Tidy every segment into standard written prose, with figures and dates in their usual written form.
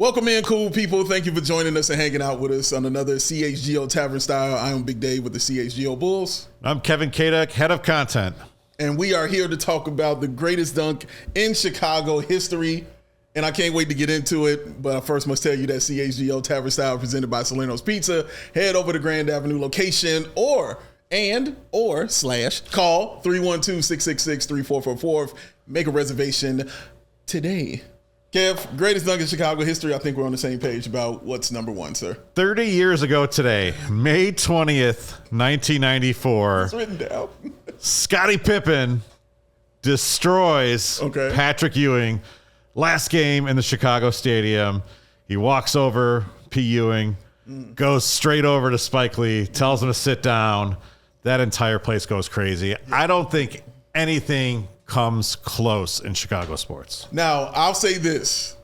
Welcome in, cool people. Thank you for joining us and hanging out with us on another CHGO Tavern Style. I am Big Dave with the CHGO Bulls. I'm Kevin Kaduk, head of content. And we are here to talk about the greatest dunk in Chicago history. And I can't wait to get into it. But I first must tell you that CHGO Tavern Style presented by Salerno's Pizza. Head over to Grand Avenue location or call 312-666-3444. Make a reservation today. Kev, greatest dunk in Chicago history. I think we're on the same page about what's number one, sir. 30 years ago today, May 20th, 1994. It's written down. Scottie Pippen destroys Patrick Ewing. Last game in the Chicago Stadium. He walks over P. Ewing, goes straight over to Spike Lee, tells him to sit down. That entire place goes crazy. I don't think anything comes close in Chicago sports. Now, I'll say this.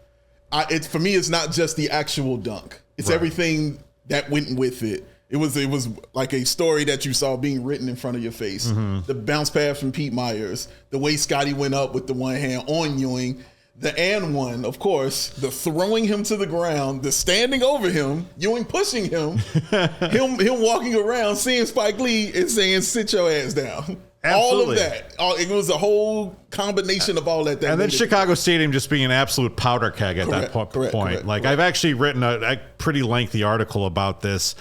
For me, it's not just the actual dunk. It's everything that went with it. It was like a story that you saw being written in front of your face. The bounce pass from Pete Myers, the way Scottie went up with the one hand on Ewing, the and one, of course, the throwing him to the ground, the standing over him, Ewing pushing him, him walking around, seeing Spike Lee and saying, "Sit your ass down." Absolutely. All of that. It was a whole combination of all that. And then Chicago Stadium just being an absolute powder keg at that point. Correct. I've actually written a pretty lengthy article about this.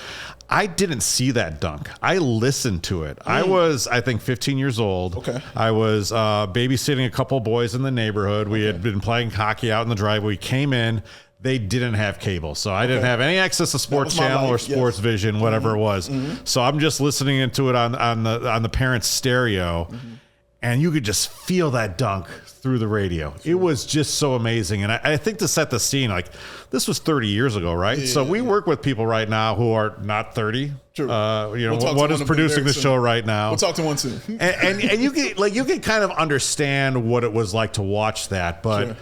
I didn't see that dunk. I listened to it. I was, I think, 15 years old. Okay. I was babysitting a couple boys in the neighborhood. We had been playing hockey out in the driveway. We came in. They didn't have cable, so I didn't have any access to Sports Channel or Sports Vision, whatever it was. So I'm just listening into it on the parents' stereo, and you could just feel that dunk through the radio. It was just so amazing, and I think to set the scene, like this was 30 years ago, right? So we work with people right now who are not 30. True. One is producing the show right now. We'll talk to one soon. and you can kind of understand what it was like to watch that, but. Sure.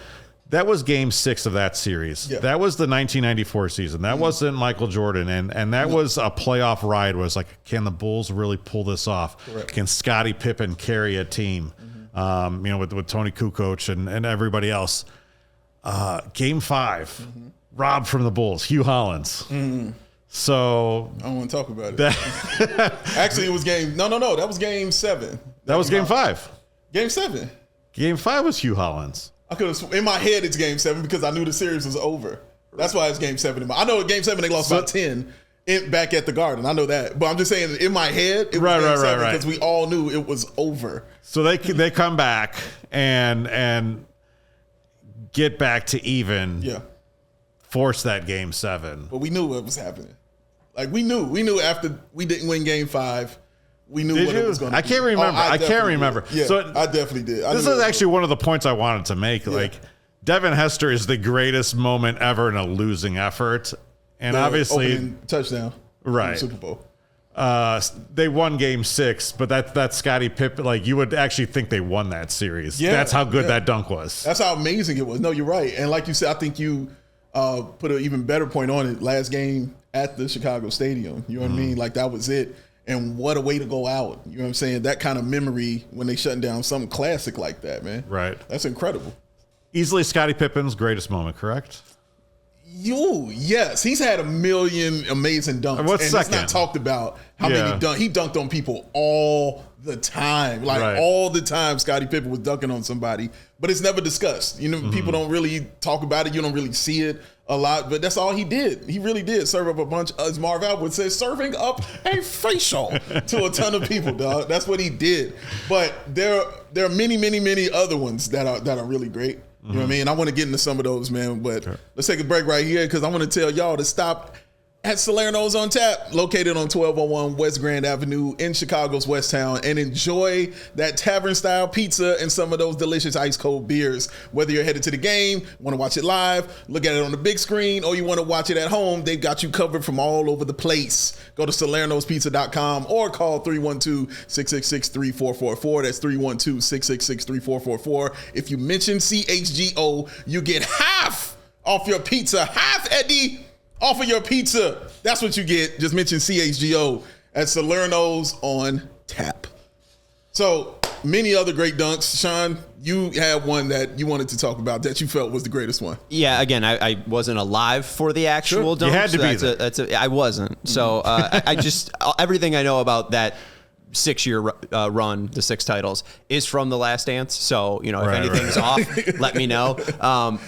That was game 6 of that series. Yeah. That was the 1994 season. That wasn't Michael Jordan. And that was a playoff ride. Was like, can the Bulls really pull this off? Correct. Can Scottie Pippen carry a team? With Tony Kukoc and everybody else. Game 5, robbed from the Bulls, Hugh Hollins. So I don't want to talk about it. Actually, it was that was game 7. That was game 5. Game 7. Game 5 was Hugh Hollins. I could have, in my head, it's game 7 because I knew the series was over. That's why it's game 7. I know game 7 they lost by 10 back at the Garden. I know that, but I'm just saying in my head it was game 7 because we all knew it was over. So they come back and get back to even. Yeah. Force that game 7. But we knew what was happening. Like we knew after we didn't win game 5. We knew what it was going to be. I can't remember. I can't remember. Yeah, so I definitely did. This is actually one of the points I wanted to make. Yeah. Like, Devin Hester is the greatest moment ever in a losing effort. And obviously... touchdown. Right. Super Bowl. They won game 6, but that's Scottie Pippen. Like, you would actually think they won that series. Yeah, that's how good that dunk was. That's how amazing it was. No, you're right. And like you said, I think you put an even better point on it. Last game at the Chicago Stadium. You know what I mean? Like, that was it. And what a way to go out. You know what I'm saying? That kind of memory when they shutting down something classic like that, man. Right. That's incredible. Easily Scottie Pippen's greatest moment, correct? Yes. He's had a million amazing dunks. What's second? It's not talked about how many dunks. He dunked on people all the time. All the time Scottie Pippen was dunking on somebody. But it's never discussed. You know, people don't really talk about it. You don't really see it a lot. But that's all he did. He really did serve up a bunch, as Marv Albert would say, serving up a facial to a ton of people, dog. That's what he did. But there are many, many, many other ones that are really great. You know what I mean? I want to get into some of those, man. But let's take a break right here because I want to tell y'all to stop at Salerno's on Tap, located on 1201 West Grand Avenue in Chicago's West Town, and enjoy that tavern-style pizza and some of those delicious ice-cold beers. Whether you're headed to the game, want to watch it live, look at it on the big screen, or you want to watch it at home, they've got you covered from all over the place. Go to salernospizza.com or call 312-666-3444. That's 312-666-3444. If you mention CHGO, you get half off your pizza. Half, Eddie! Off of your pizza. That's what you get. Just mention CHGO at Salerno's on Tap. So many other great dunks. Sean, you had one that you wanted to talk about that you felt was the greatest one. Yeah, again, I wasn't alive for the actual dunk. You had to be there. I wasn't. So I just, everything I know about that 6-year run, the 6 titles, is from The Last Dance. So, if anything's off, let me know.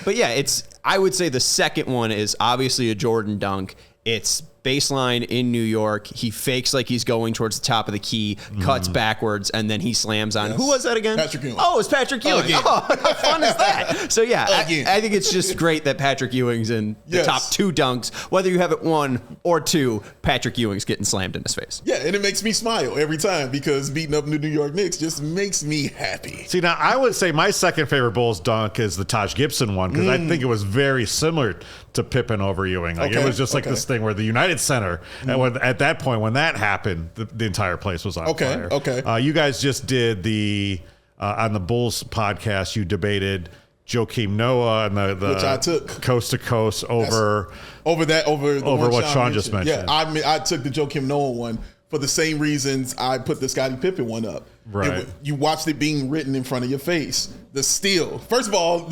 But yeah, I would say the second one is obviously a Jordan dunk. It's baseline in New York. He fakes like he's going towards the top of the key, cuts backwards, and then he slams on. Yes. Who was that again? Patrick Ewing. Oh, it's Patrick Ewing. Oh, how fun is that? So yeah, I think it's just great that Patrick Ewing's in the top 2 dunks. Whether you have it 1 or 2, Patrick Ewing's getting slammed in his face. Yeah, and it makes me smile every time because beating up the New York Knicks just makes me happy. See, now I would say my second favorite Bulls dunk is the Taj Gibson one because I think it was very similar to Pippen over Ewing. Like it was just like this thing where the United Center, and at that point when that happened, the entire place was on fire. Okay. You guys just did the on the Bulls podcast. You debated Joakim Noah and the which I took coast to coast over what Sean just mentioned. Yeah, I took the Joakim Noah one for the same reasons I put the Scottie Pippen one up. Right. You watched it being written in front of your face. The steal. First of all,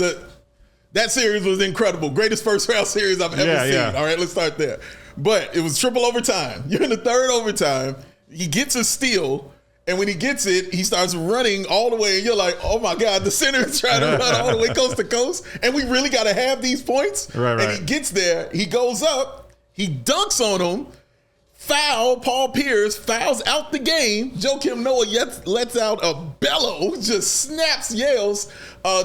that series was incredible. Greatest first round series I've ever seen. Yeah. All right, let's start there. But it was triple overtime. You're in the third overtime. He gets a steal, and when he gets it, he starts running all the way, and you're like, oh my God, the center is trying to run all the way coast to coast, and we really got to have these points? Right. And he gets there, he goes up, he dunks on him, foul, Paul Pierce fouls out the game. Joakim Noah lets out a bellow, just snaps, yells.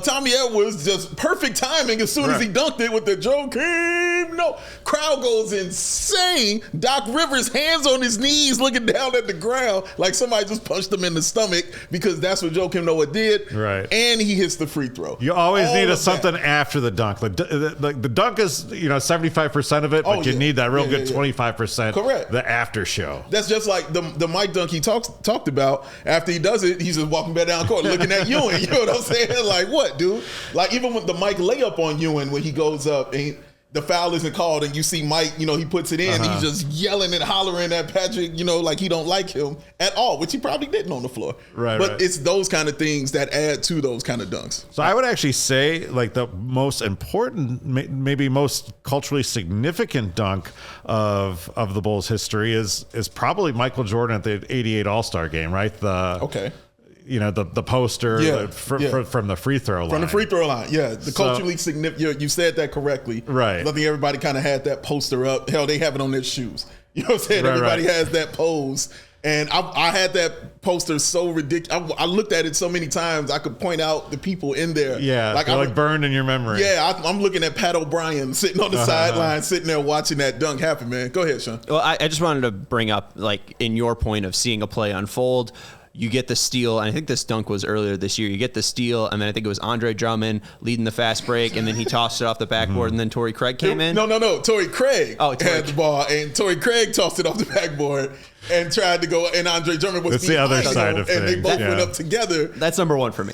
Tommy Edwards, just perfect timing as soon as he dunked it with the Joakim Noah. Crowd goes insane. Doc Rivers, hands on his knees, looking down at the ground like somebody just punched him in the stomach because that's what Joakim Noah did. Right. And he hits the free throw. You always need something after the dunk. The dunk is 75% of it, but you need that real good 25%. Correct. The after show. That's just like the Mike dunk he talked about. After he does it, he's just walking back down court looking at Ewing. You know what I'm saying? Like, what, dude? Like, even with the Mike layup on Ewing when he goes up and the foul isn't called and you see Mike, he puts it in, he's just yelling and hollering at Patrick, like he don't like him at all, which he probably didn't on the floor. But it's those kind of things that add to those kind of dunks. So I would actually say like the most important, maybe most culturally significant dunk of the Bulls history is probably Michael Jordan at the '88 All-Star game, right? The poster from the free throw line. From the free throw line, culturally significant. You said that correctly. Right. I think everybody kind of had that poster up. Hell, they have it on their shoes. You know what I'm saying? Everybody has that pose. And I had that poster so ridiculous. I looked at it so many times, I could point out the people in there. Yeah, like burned in your memory. Yeah, I'm looking at Pat O'Brien sitting on the sideline, sitting there watching that dunk happen, man. Go ahead, Sean. Well, I just wanted to bring up, like, in your point of seeing a play unfold, you get the steal, and I think this dunk was earlier this year. You get the steal, and then I think it was Andre Drummond leading the fast break, and then he tossed it off the backboard, and then Torrey Craig came in. No. Torrey Craig had the ball, and Torrey Craig tossed it off the backboard and tried to go, and Andre Drummond was the other side of and things. They both went up together. That's number one for me.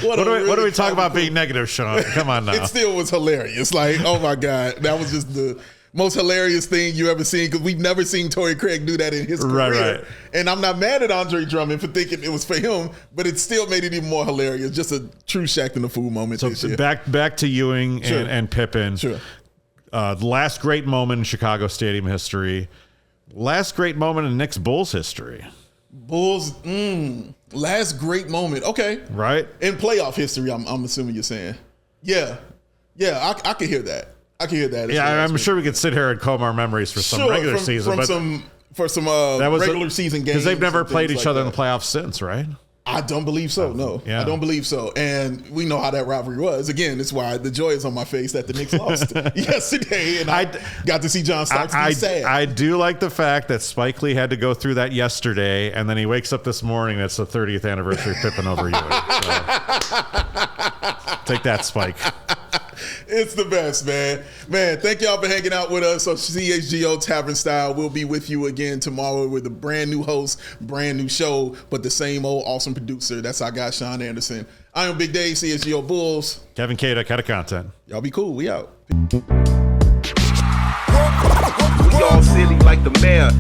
What do we talk about being negative, Sean? Come on now. It still was hilarious. Like, oh my God, that was just the most hilarious thing you ever seen, because we've never seen Torrey Craig do that in his career. Right. And I'm not mad at Andre Drummond for thinking it was for him, but it still made it even more hilarious. Just a true Shaq in the Fool moment. So this year. back to Ewing and Pippen. Sure. The last great moment in Chicago Stadium history. Last great moment in Knicks Bulls history. Bulls, last great moment. Okay. Right. In playoff history, I'm assuming you're saying. Yeah, I can hear that. Yeah, I'm sure we could sit here and comb our memories for some regular season. For some regular season games. Because they've never played each other in the playoffs since, right? I don't believe so, no. Yeah. I don't believe so. And we know how that rivalry was. Again, it's why the joy is on my face that the Knicks lost yesterday. And I got to see John Starks be sad. I do like the fact that Spike Lee had to go through that yesterday, and then he wakes up this morning, it's the 30th anniversary of Pippen over Ewing. So, take that, Spike. It's the best, man. Man, thank y'all for hanging out with us on CHGO Tavern Style. We'll be with you again tomorrow with a brand new host, brand new show, but the same old awesome producer. That's our guy, Sean Anderson. I am Big Dave, CHGO Bulls. Kevin Kaduk, head of content. Y'all be cool. We out. We all silly like the mayor.